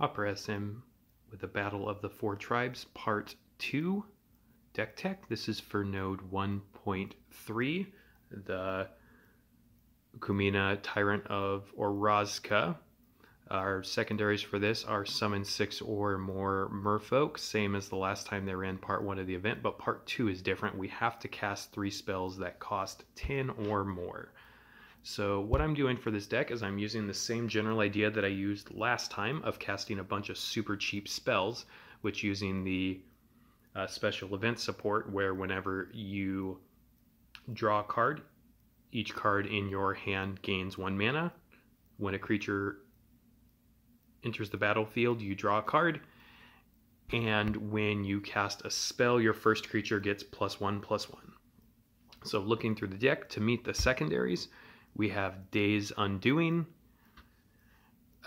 Opera SM with the Battle of the Four Tribes, Part 2, Deck Tech. This is for node 1.3, the Kumina Tyrant of Orazca. Our secondaries for this are summon 6 or more merfolk, same as the last time they ran part 1 of the event, but part 2 is different. We have to cast 3 spells that cost 10 or more. So what I'm doing for this deck is I'm using the same general idea that I used last time of casting a bunch of super cheap spells, which using the special event support where whenever you draw a card, each card in your hand gains 1 mana. When a creature enters the battlefield, you draw a card, and when you cast a spell, your first creature gets +1/+1. So looking through the deck to meet the secondaries, we have Days Undoing.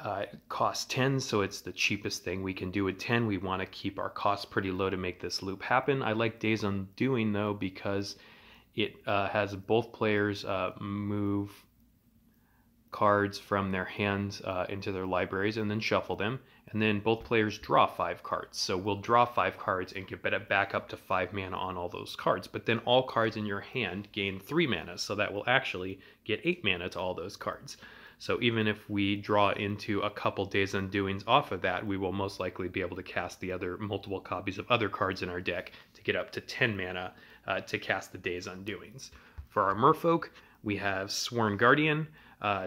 It costs 10, so it's the cheapest thing we can do at 10. We want to keep our costs pretty low to make this loop happen. I like Days Undoing, though, because it has both players move cards from their hands into their libraries and then shuffle them, and then both players draw 5 cards. So we'll draw 5 cards and get it back up to 5 mana on all those cards, but then all cards in your hand gain 3 mana, so that will actually get 8 mana to all those cards. So even if we draw into a couple Days Undoings off of that, we will most likely be able to cast the other multiple copies of other cards in our deck to get up to 10 mana to cast the Days Undoings. For our merfolk, we have Sworn Guardian.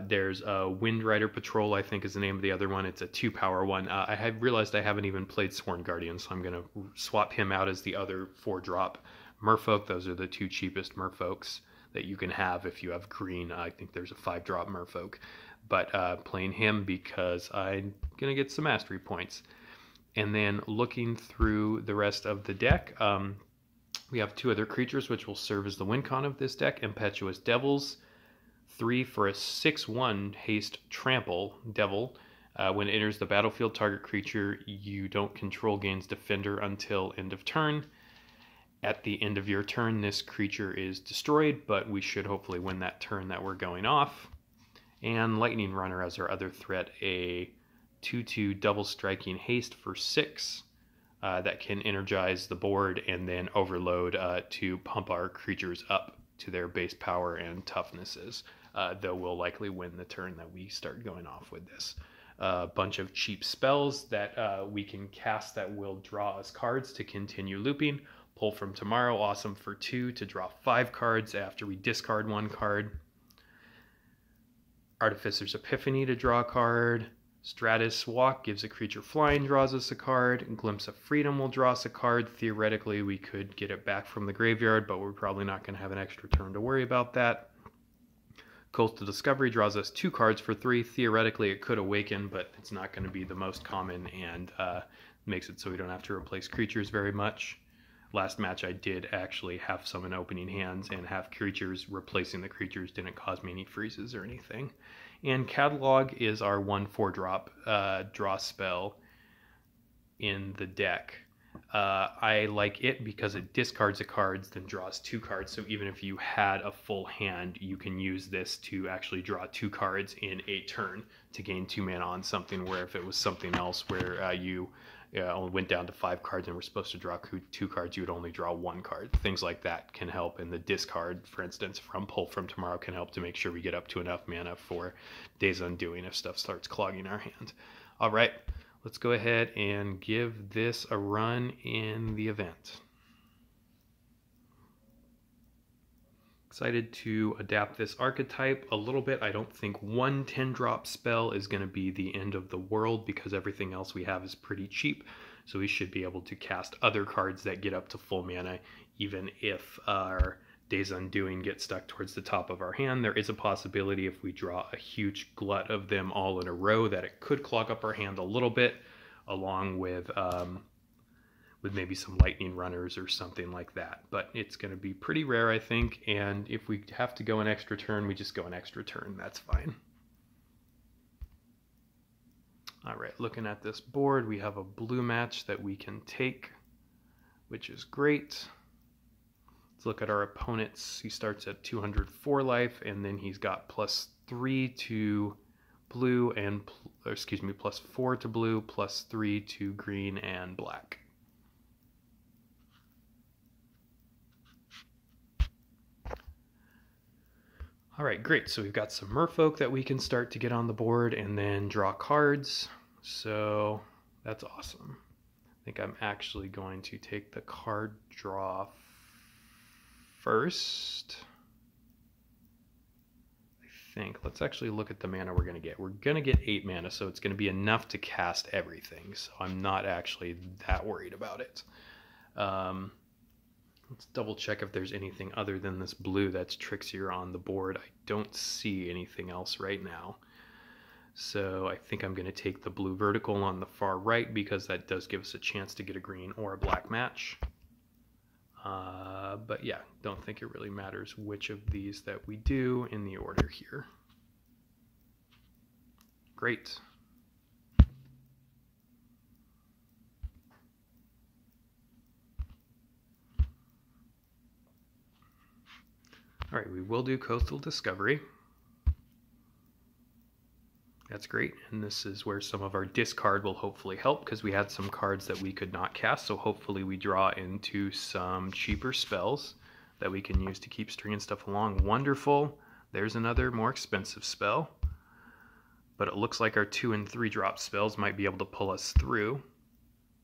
There's a Wind Rider Patrol, I think is the name of the other one. It's a 2-power one. I have realized I haven't even played Sworn Guardian, so I'm going to swap him out as the other 4-drop merfolk. Those are the 2 cheapest merfolks that you can have if you have green. I think there's a 5-drop merfolk. But playing him because I'm going to get some mastery points. And then looking through the rest of the deck, we have 2 other creatures which will serve as the win con of this deck. Impetuous Devils. 3 for a 6/1 haste trample devil. When it enters the battlefield, target creature you don't control gains defender until end of turn. At the end of your turn, this creature is destroyed, but we should hopefully win that turn that we're going off. And Lightning Runner as our other threat, a 2/2 double striking haste for 6 that can energize the board and then overload to pump our creatures up to their base power and toughnesses, though we'll likely win the turn that we start going off with this. A bunch of cheap spells that we can cast that will draw us cards to continue looping. Pull from Tomorrow, awesome for 2 to draw 5 cards after we discard 1 card. Artificer's Epiphany to draw a card. Stratus Walk gives a creature flying, draws us a card. Glimpse of Freedom will draw us a card. Theoretically, we could get it back from the graveyard, but we're probably not going to have an extra turn to worry about that. Coastal Discovery draws us 2 cards for 3. Theoretically, it could awaken, but it's not going to be the most common and makes it so we don't have to replace creatures very much. Last match I did actually have some in opening hands, and have creatures replacing the creatures didn't cause me any freezes or anything. And Catalog is our 1/4-drop draw spell in the deck. I like it because it discards a card, then draws 2 cards. So even if you had a full hand, you can use this to actually draw 2 cards in a turn to gain 2 mana on something, where if it was something else where you only went down to 5 cards and were supposed to draw 2 cards, you would only draw 1 card. Things like that can help, and the discard, for instance, from Pull from Tomorrow can help to make sure we get up to enough mana for Days Undoing if stuff starts clogging our hand. All right, let's go ahead and give this a run in the event. Excited to adapt this archetype a little bit. I don't think 1 10-drop spell is going to be the end of the world because everything else we have is pretty cheap. So we should be able to cast other cards that get up to full mana, even if our Days Undoing gets stuck towards the top of our hand. There is a possibility if we draw a huge glut of them all in a row that it could clog up our hand a little bit, along with maybe some Lightning Runners or something like that. But it's going to be pretty rare, I think, and if we have to go an extra turn, we just go an extra turn. That's fine. All right, looking at this board, we have a blue match that we can take, which is great. Let's look at our opponent's. He starts at 204 life, and then he's got +3 to blue and, or excuse me, +4 to blue, +3 to green and black. All right, great. So we've got some merfolk that we can start to get on the board and then draw cards. So that's awesome. I think I'm actually going to take the card draw first. I think. Let's actually look at the mana we're going to get. We're going to get 8 mana, so it's going to be enough to cast everything. So I'm not actually that worried about it. Let's double check if there's anything other than this blue that's trixier on the board. I don't see anything else right now. So I think I'm going to take the blue vertical on the far right because that does give us a chance to get a green or a black match. But yeah, don't think it really matters which of these that we do in the order here. Great. All right, we will do Coastal Discovery. That's great, and this is where some of our discard will hopefully help because we had some cards that we could not cast, so hopefully we draw into some cheaper spells that we can use to keep stringing stuff along. Wonderful. There's another more expensive spell, but it looks like our 2 and 3 drop spells might be able to pull us through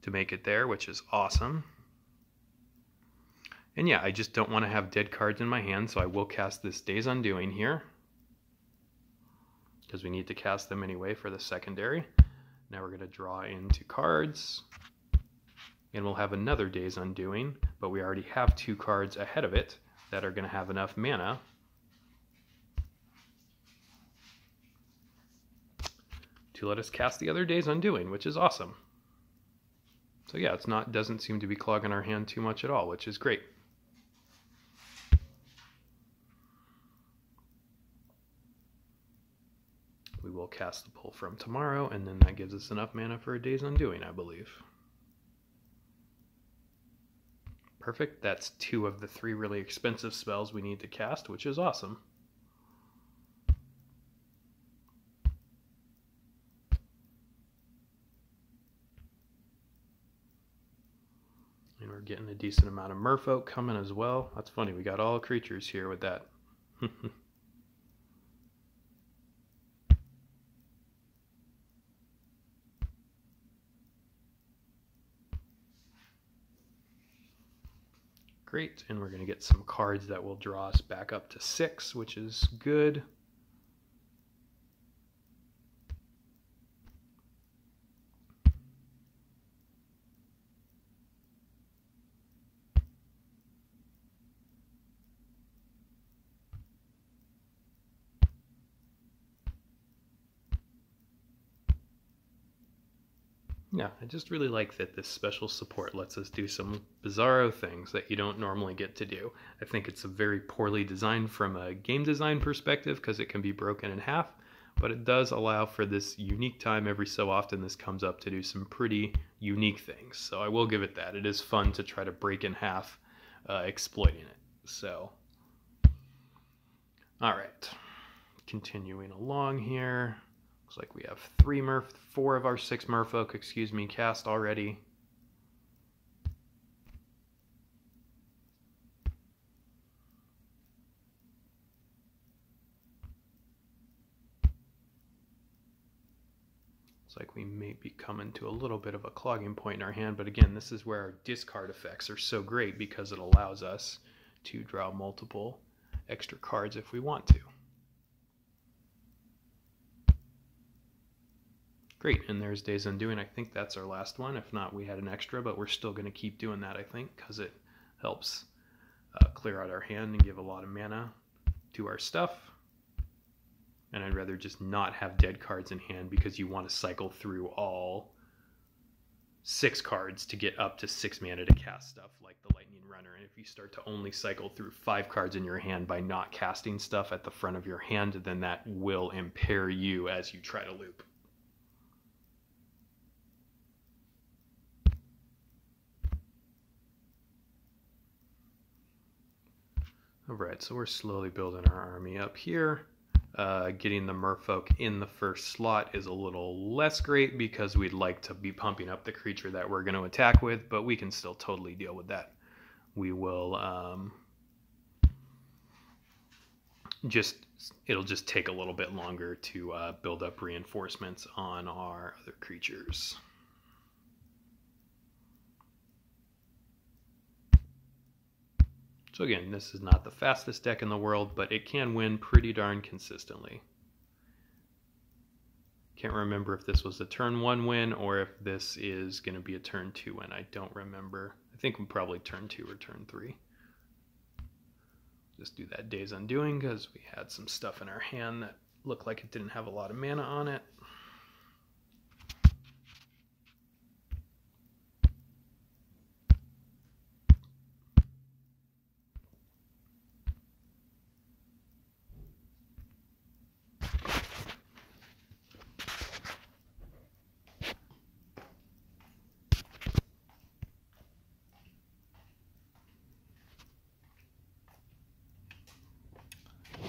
to make it there, which is awesome. And yeah, I just don't want to have dead cards in my hand, so I will cast this Days Undoing here because we need to cast them anyway for the secondary. Now we're going to draw into cards, and we'll have another Days Undoing, but we already have 2 cards ahead of it that are going to have enough mana to let us cast the other Days Undoing, which is awesome. So yeah, doesn't seem to be clogging our hand too much at all, which is great. We will cast the Pull from Tomorrow, and then that gives us enough mana for a Days Undoing, I believe. Perfect. That's 2 of the 3 really expensive spells we need to cast, which is awesome. And we're getting a decent amount of merfolk coming as well. That's funny, we got all creatures here with that. Great, and we're going to get some cards that will draw us back up to 6, which is good. Yeah, I just really like that this special support lets us do some bizarro things that you don't normally get to do. I think it's a very poorly designed from a game design perspective because it can be broken in half, but it does allow for this unique time every so often this comes up to do some pretty unique things. So I will give it that. It is fun to try to break in half exploiting it. So, all right, continuing along here. Looks like we have 4 of our 6 merfolk, cast already. Looks like we may be coming to a little bit of a clogging point in our hand, but again, this is where our discard effects are so great because it allows us to draw multiple extra cards if we want to. Great, and there's Days Undoing. I think that's our last one. If not, we had an extra, but we're still going to keep doing that, I think, because it helps clear out our hand and give a lot of mana to our stuff. And I'd rather just not have dead cards in hand because you want to cycle through all 6 cards to get up to 6 mana to cast stuff like the Lightning Runner. And if you start to only cycle through 5 cards in your hand by not casting stuff at the front of your hand, then that will impair you as you try to loop. Alright, so we're slowly building our army up here. Getting the merfolk in the first slot is a little less great because we'd like to be pumping up the creature that we're going to attack with, but we can still totally deal with that. We will it'll just take a little bit longer to build up reinforcements on our other creatures. So again, this is not the fastest deck in the world, but it can win pretty darn consistently. Can't remember if this was a turn 1 win or if this is going to be a turn 2 win. I don't remember. I think we probably turn 2 or turn 3. Just do that Days Undoing because we had some stuff in our hand that looked like it didn't have a lot of mana on it.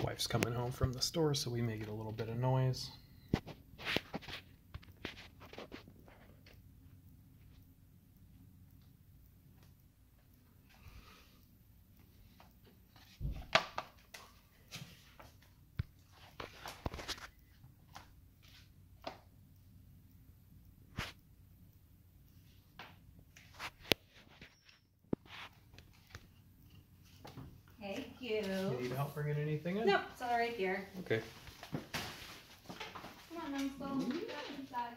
Wife's coming home from the store, so we may get a little bit of noise. Thank you. Need help bringing anything in? Nope, it's all right here. Okay. Come on, Numskull. Get inside.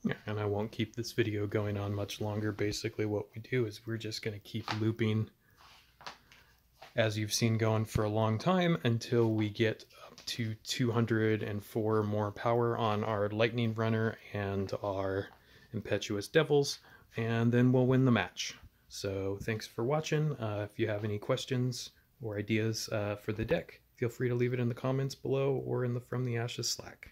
Yeah, and I won't keep this video going on much longer. Basically what we do is we're just going to keep looping, as you've seen going for a long time, until we get up to 204 more power on our Lightning Runner and our Impetuous Devils, and then we'll win the match. So thanks for watching. If you have any questions or ideas for the deck, feel free to leave it in the comments below or in the From the Ashes Slack.